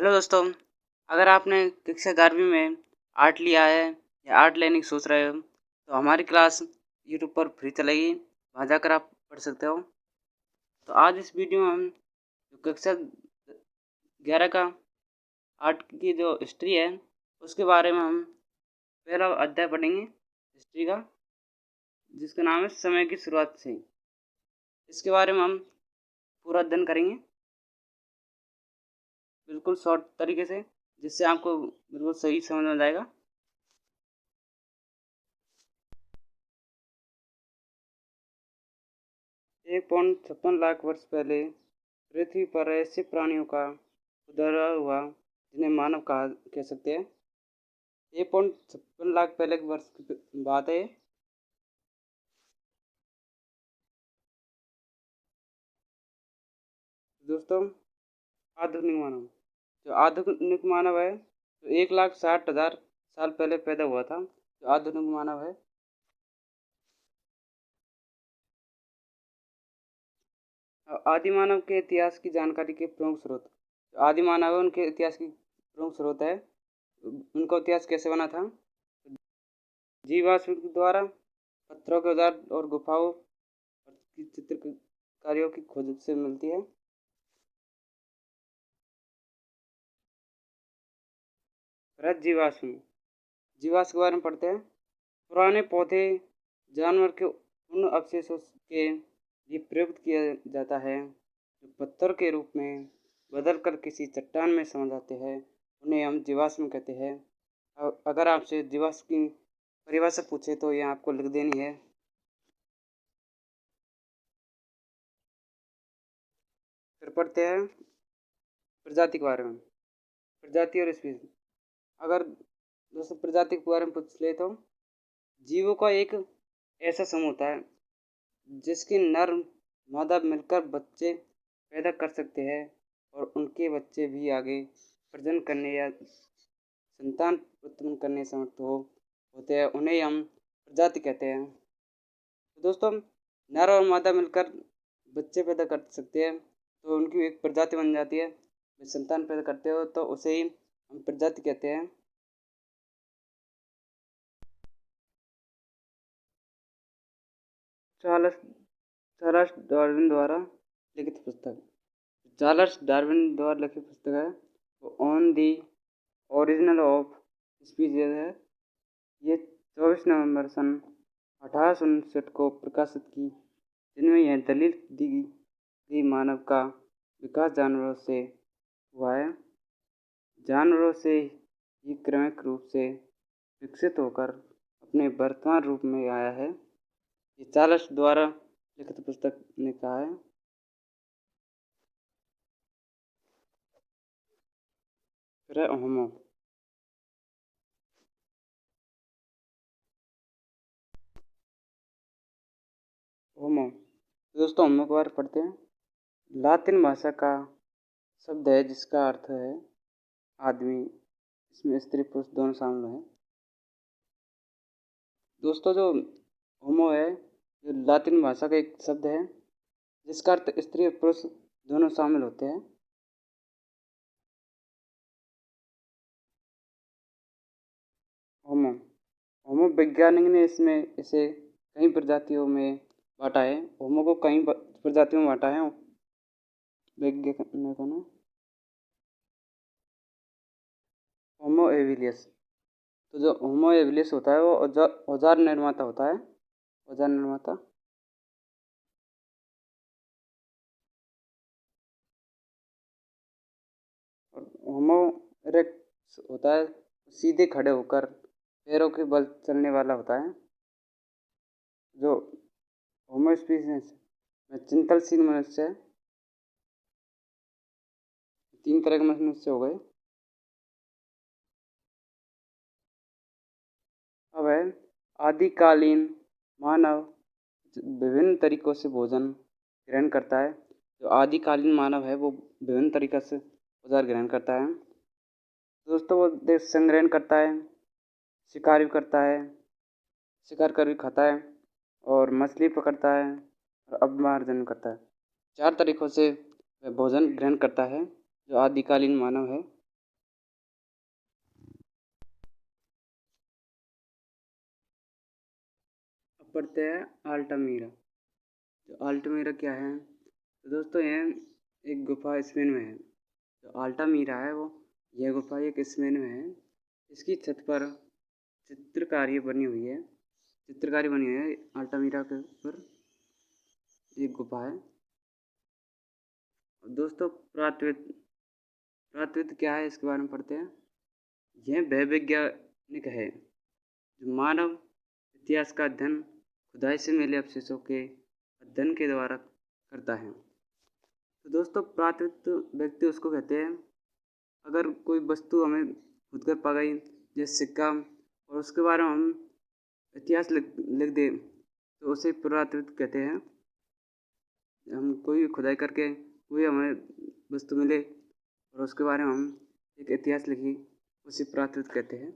Hello दोस्तों, अगर आपने कक्षा 11वीं में आर्ट लिया है या आर्ट लेने की सोच रहे हो, तो हमारी क्लास यूट्यूब पर फ्री चलेगी, वहाँ जाकर आप पढ़ सकते हो। तो आज इस वीडियो में हम जो कक्षा 11 का आर्ट की जो हिस्ट्री है, उसके बारे में हम पहला अध्याय पढ़ेंगे हिस्ट्री का, जिसका नाम है समय की शुरुआत से। इसके बारे में हम पूरा अध्ययन करेंगे, बिल्कुल शॉर्ट तरीके से, जिससे आपको बिल्कुल सही समझ में जाएगा। 1.56 लाख वर्ष पहले पृथ्वी पर ऐसे प्राणियों का उदय हुआ जिन्हें मानव कह सकते हैं। 1.56 लाख पहले के वर्ष की बात है। दोस्तों, आधुनिक मानव, जो आधुनिक मानव है, तो 1,60,000 साल पहले पैदा हुआ था। जो आधुनिक मानव है, आदि मानव के इतिहास की जानकारी के प्रमुख स्रोत। आदि मानव है, उनके इतिहास की प्रमुख स्रोत है। उनका इतिहास कैसे बना था? जीवाश्म द्वारा, पत्थरों के औजार और गुफाओं की चित्रकारियों की खोज से मिलती है। जीवाश्म जीवाश्म के बारे में पढ़ते हैं। पुराने पौधे, जानवर के उन अवशेषों के लिए प्रयुक्त किया जाता है जो पत्थर के रूप में बदल कर किसी चट्टान में समा जाते हैं। उन्हें हम जीवाश्म कहते हैं। अगर आपसे जीवाश्म की परिभाषा पूछे तो ये आपको लिख देनी है। फिर पढ़ते हैं प्रजाति के बारे में। प्रजाति और स्पीशीज। अगर दोस्तों प्रजाति के बारे में पूछ ले तो जीवों का एक ऐसा समूह होता है जिसके नर मादा मिलकर बच्चे पैदा कर सकते हैं और उनके बच्चे भी आगे प्रजनन करने या संतान उत्पन्न करने में समर्थ होते हैं। उन्हें हम प्रजाति कहते हैं। तो दोस्तों, नर और मादा मिलकर बच्चे पैदा कर सकते हैं तो उनकी एक प्रजाति बन जाती है। संतान पैदा करते हो तो उसे ही हम प्रजाति कहते हैं। चार्ल्स डार्विन द्वारा लिखित पुस्तक। चार्ल्स डार्विन द्वारा लिखित पुस्तक है वो on the original of species है। ये 24 नवंबर सन 1859 को प्रकाशित की, जिनमें यह दलील दी गई मानव का विकास जानवरों से हुआ है। जानवरों से ही क्रमिक रूप से विकसित होकर अपने वर्तमान रूप में आया है। ये चार्ल्स द्वारा लिखित पुस्तक ने कहा है। फिर है होमो। होमो दोस्तों, होमो के बारे में पढ़ते हैं। लातिन भाषा का शब्द है जिसका अर्थ है आदमी। इसमें स्त्री पुरुष दोनों शामिल हैं। दोस्तों, जो होमो है, जो लातिन भाषा का एक शब्द है जिसका अर्थ स्त्री और पुरुष दोनों शामिल होते हैं। होमो होमो वैज्ञानिक ने इसे कई प्रजातियों में बांटा है। होमो को कई प्रजातियों में बांटा है वैज्ञानिकों ने। होमो एविलियस। तो जो होमो एविलियस होता है वो औजार निर्माता होता है। औजार निर्माता। और होमो इरेक्टस होता है, सीधे खड़े होकर पैरों के बल चलने वाला होता है। जो होमो स्पीसीज में चिंतनशील मनुष्य है। 3 तरह के मनुष्य हो गए। अब है आदिकालीन मानव विभिन्न तरीकों से भोजन ग्रहण करता है। जो आदिकालीन मानव है वो विभिन्न तरीक़ों से भोजन ग्रहण करता है। दोस्तों, वो देश संग्रहण करता है, शिकार भी करता है, शिकार कर भी खाता है, और मछली पकड़ता है और अपमार्जन करता है। 4 तरीक़ों से वह भोजन ग्रहण करता है जो आदिकालीन मानव है। पढ़ते हैं अल्टामीरा। तो अल्टामीरा क्या है? तो दोस्तों यह एक गुफा स्पेन में है। जो अल्टामीरा है यह गुफा एक स्पेन में है। इसकी छत पर चित्रकारी बनी हुई है अल्टामीरा के ऊपर एक गुफा है। दोस्तों पुरातत्व क्या है इसके बारे में पढ़ते हैं। यह भूवैज्ञानिक है जो मानव इतिहास का अध्ययन खुदाई से मिले अवशेषों के अध्ययन के द्वारा करता है। तो दोस्तों पुरातत्व व्यक्ति उसको कहते हैं अगर कोई वस्तु हमें खुद कर पा गई जैसे सिक्का और उसके बारे में हम इतिहास लिख दें तो उसे पुरातत्व कहते हैं। हम कोई खुदाई करके कोई हमें वस्तु मिले और उसके बारे में हम एक इतिहास लिखी उसे पुरातत्व कहते हैं।